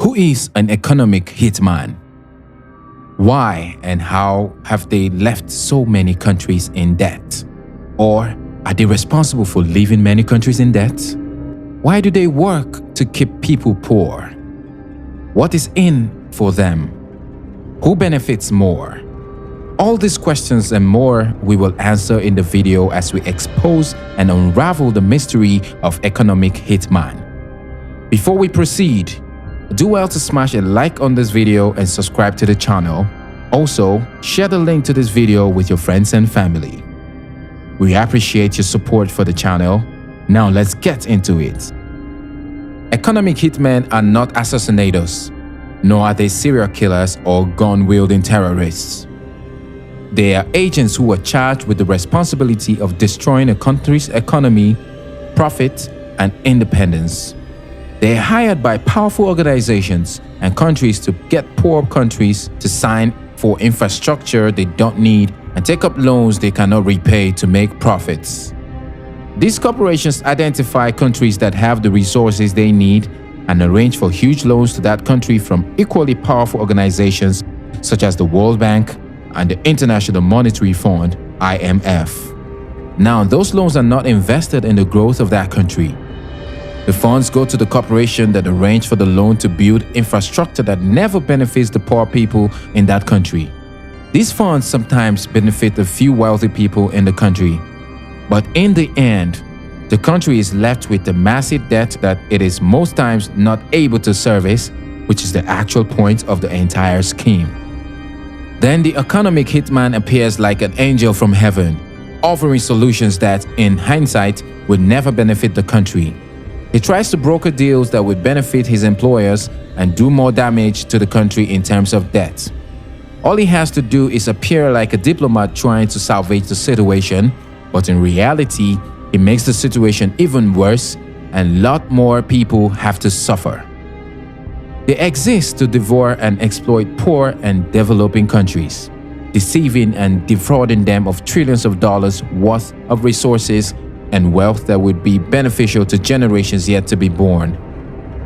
Who is an economic hitman? Why and how have they left so many countries in debt? Or are they responsible for leaving many countries in debt? Why do they work to keep people poor? What is in for them? Who benefits more? All these questions and more we will answer in the video as we expose and unravel the mystery of economic hitman. Before we proceed, do well to smash a like on this video and subscribe to the channel. Also, share the link to this video with your friends and family. We appreciate your support for the channel. Now let's get into it. Economic hitmen are not assassinators, nor are they serial killers or gun-wielding terrorists. They are agents who are charged with the responsibility of destroying a country's economy, profit, and independence. They are hired by powerful organizations and countries to get poor countries to sign for infrastructure they don't need and take up loans they cannot repay to make profits. These corporations identify countries that have the resources they need and arrange for huge loans to that country from equally powerful organizations such as the World Bank and the International Monetary Fund, IMF. Now, those loans are not invested in the growth of that country. The funds go to the corporation that arranged for the loan to build infrastructure that never benefits the poor people in that country. These funds sometimes benefit a few wealthy people in the country, but in the end, the country is left with a massive debt that it is most times not able to service, which is the actual point of the entire scheme. Then the economic hitman appears like an angel from heaven, offering solutions that, in hindsight, would never benefit the country. He tries to broker deals that would benefit his employers and do more damage to the country in terms of debt. All he has to do is appear like a diplomat trying to salvage the situation, but in reality, he makes the situation even worse and a lot more people have to suffer. They exist to devour and exploit poor and developing countries, deceiving and defrauding them of trillions of dollars worth of resources and wealth that would be beneficial to generations yet to be born.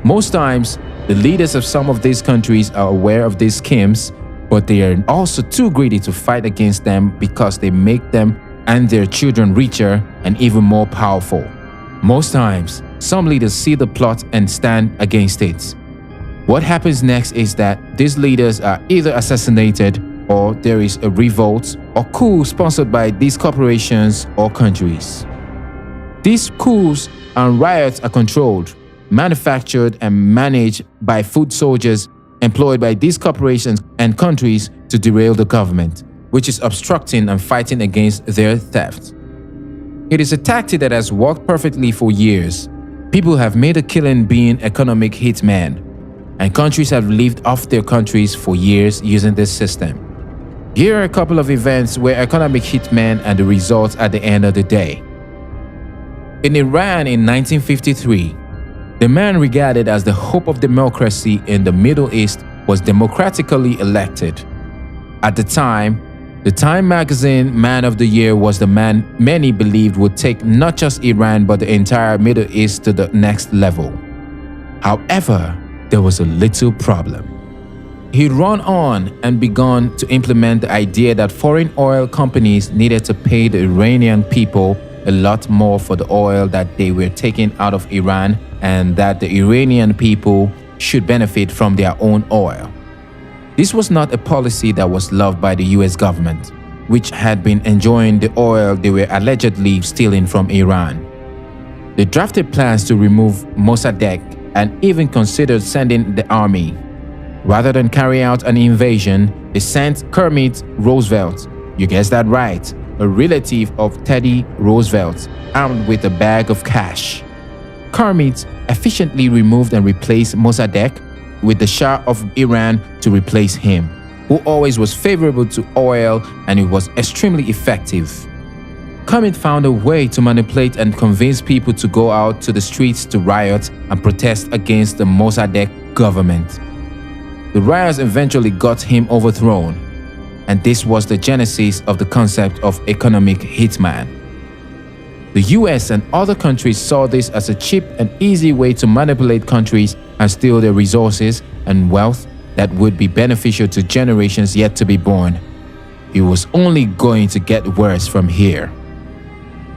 Most times, the leaders of some of these countries are aware of these schemes, but they are also too greedy to fight against them because they make them and their children richer and even more powerful. Most times, some leaders see the plot and stand against it. What happens next is that these leaders are either assassinated or there is a revolt or coup sponsored by these corporations or countries. These coups and riots are controlled, manufactured, and managed by foot soldiers employed by these corporations and countries to derail the government, which is obstructing and fighting against their theft. It is a tactic that has worked perfectly for years. People have made a killing being economic hitmen, and countries have lived off their countries for years using this system. Here are a couple of events where economic hitmen and the results at the end of the day. In Iran in 1953, the man regarded as the hope of democracy in the Middle East was democratically elected. At the time, the Time magazine Man of the Year was the man many believed would take not just Iran but the entire Middle East to the next level. However, there was a little problem. He ran on and began to implement the idea that foreign oil companies needed to pay the Iranian people a lot more for the oil that they were taking out of Iran and that the Iranian people should benefit from their own oil. This was not a policy that was loved by the US government, which had been enjoying the oil they were allegedly stealing from Iran. They drafted plans to remove Mossadegh and even considered sending the army. Rather than carry out an invasion, they sent Kermit Roosevelt, you guessed that right, a relative of Teddy Roosevelt, armed with a bag of cash. Kermit efficiently removed and replaced Mossadegh with the Shah of Iran to replace him, who always was favorable to oil, and it was extremely effective. Kermit found a way to manipulate and convince people to go out to the streets to riot and protest against the Mossadegh government. The riots eventually got him overthrown, and this was the genesis of the concept of economic hitman. The US and other countries saw this as a cheap and easy way to manipulate countries and steal their resources and wealth that would be beneficial to generations yet to be born. It was only going to get worse from here.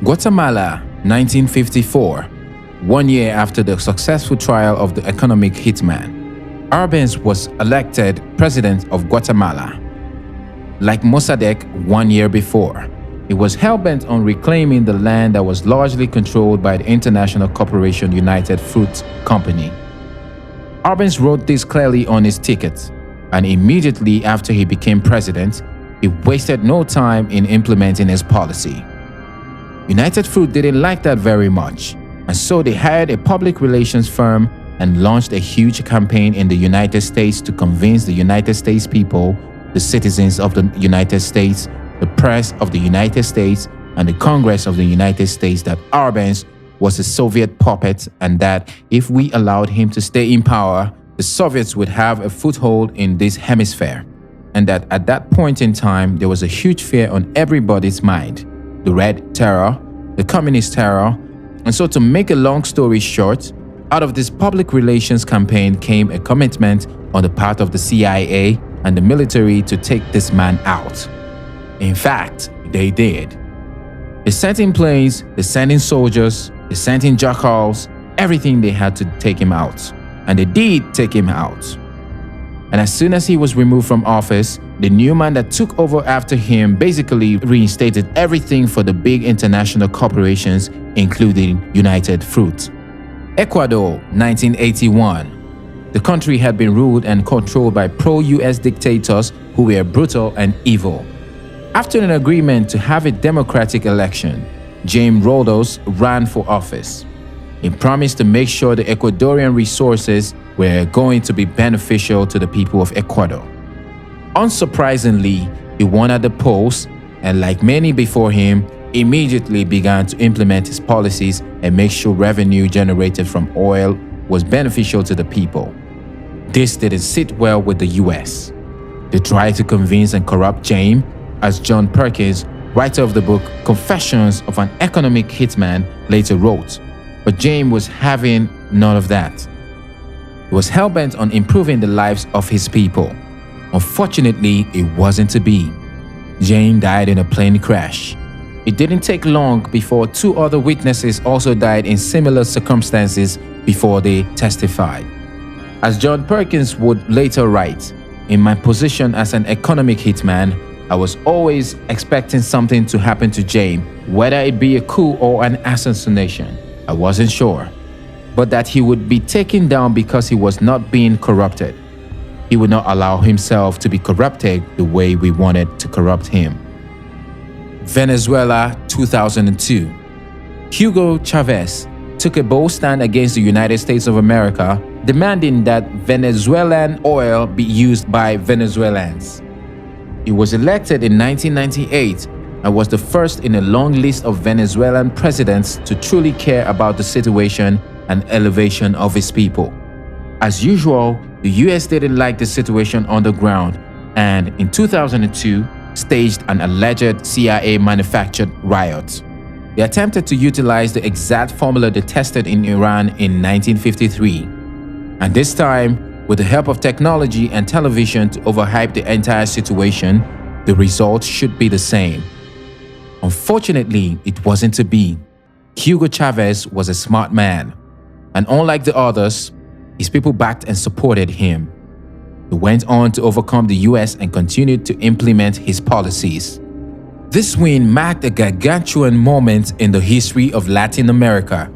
Guatemala, 1954. 1 year after the successful trial of the economic hitman, Arbenz was elected president of Guatemala. Like Mossadegh 1 year before, he was hell-bent on reclaiming the land that was largely controlled by the international corporation United Fruit Company. Arbenz wrote this clearly on his ticket, and immediately after he became president, he wasted no time in implementing his policy. United Fruit didn't like that very much, and so they hired a public relations firm and launched a huge campaign in the United States to convince the United States people, the citizens of the United States, the press of the United States, and the Congress of the United States that Arbenz was a Soviet puppet and that if we allowed him to stay in power, the Soviets would have a foothold in this hemisphere, and that at that point in time there was a huge fear on everybody's mind, the Red Terror, the Communist Terror. And so, to make a long story short, out of this public relations campaign came a commitment on the part of the CIA and the military to take this man out. In fact, they did. They sent in planes, they sent in soldiers, they sent in jackals, everything they had to take him out. And they did take him out. And as soon as he was removed from office, the new man that took over after him basically reinstated everything for the big international corporations, including United Fruit. Ecuador, 1981. The country had been ruled and controlled by pro-US dictators who were brutal and evil. After an agreement to have a democratic election, Jaime Roldos ran for office. He promised to make sure the Ecuadorian resources were going to be beneficial to the people of Ecuador. Unsurprisingly, he won at the polls and, like many before him, immediately began to implement his policies and make sure revenue generated from oil was beneficial to the people. This didn't sit well with the US. They tried to convince and corrupt Jaime, as John Perkins, writer of the book Confessions of an Economic Hitman, later wrote. But Jaime was having none of that. He was hell-bent on improving the lives of his people. Unfortunately, it wasn't to be. Jaime died in a plane crash. It didn't take long before two other witnesses also died in similar circumstances before they testified. As John Perkins would later write, "In my position as an economic hitman, I was always expecting something to happen to Jaime, whether it be a coup or an assassination. I wasn't sure. But that he would be taken down because he was not being corrupted. He would not allow himself to be corrupted the way we wanted to corrupt him." Venezuela, 2002. Hugo Chavez took a bold stand against the United States of America, demanding that Venezuelan oil be used by Venezuelans. He was elected in 1998 and was the first in a long list of Venezuelan presidents to truly care about the situation and elevation of his people. As usual, the US didn't like the situation on the ground and in 2002 staged an alleged CIA-manufactured riot. They attempted to utilize the exact formula they tested in Iran in 1953. And this time, with the help of technology and television to overhype the entire situation, the result should be the same. Unfortunately, it wasn't to be. Hugo Chavez was a smart man, and unlike the others, his people backed and supported him. He went on to overcome the US and continued to implement his policies. This win marked a gargantuan moment in the history of Latin America.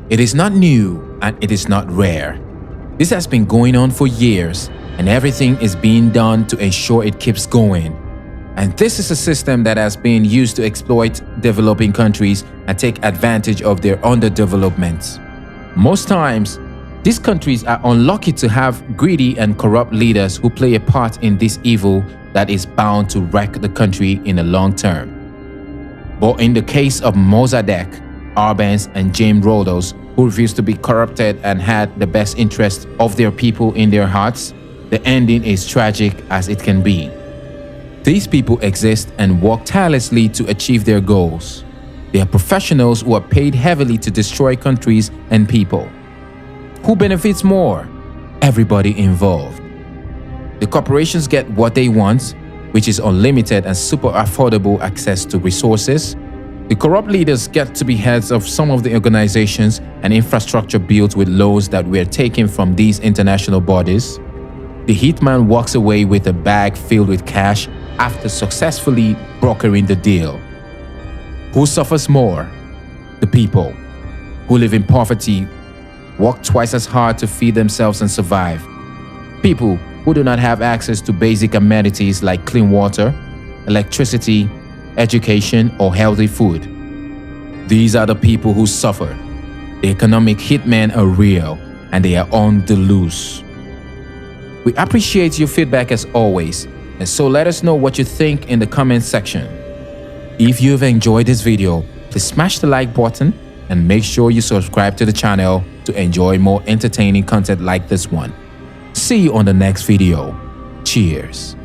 It is not new and it is not rare. This has been going on for years, and everything is being done to ensure it keeps going. And this is a system that has been used to exploit developing countries and take advantage of their underdevelopment. Most times, these countries are unlucky to have greedy and corrupt leaders who play a part in this evil that is bound to wreck the country in the long term. But in the case of Mossadegh, Arbenz, and Jaime Roldos, who refused to be corrupted and had the best interest of their people in their hearts, the ending is tragic as it can be. These people exist and work tirelessly to achieve their goals. They are professionals who are paid heavily to destroy countries and people. Who benefits more? Everybody involved. The corporations get what they want, which is unlimited and super affordable access to resources. The corrupt leaders get to be heads of some of the organizations and infrastructure built with loans that were taken from these international bodies. The hitman walks away with a bag filled with cash after successfully brokering the deal. Who suffers more? The people, who live in poverty, work twice as hard to feed themselves and survive. People who do not have access to basic amenities like clean water, electricity, education, or healthy food. These are the people who suffer. The economic hitmen are real and they are on the loose. We appreciate your feedback as always, and so let us know what you think in the comment section. If you've enjoyed this video, please smash the like button and make sure you subscribe to the channel to enjoy more entertaining content like this one. See you on the next video. Cheers.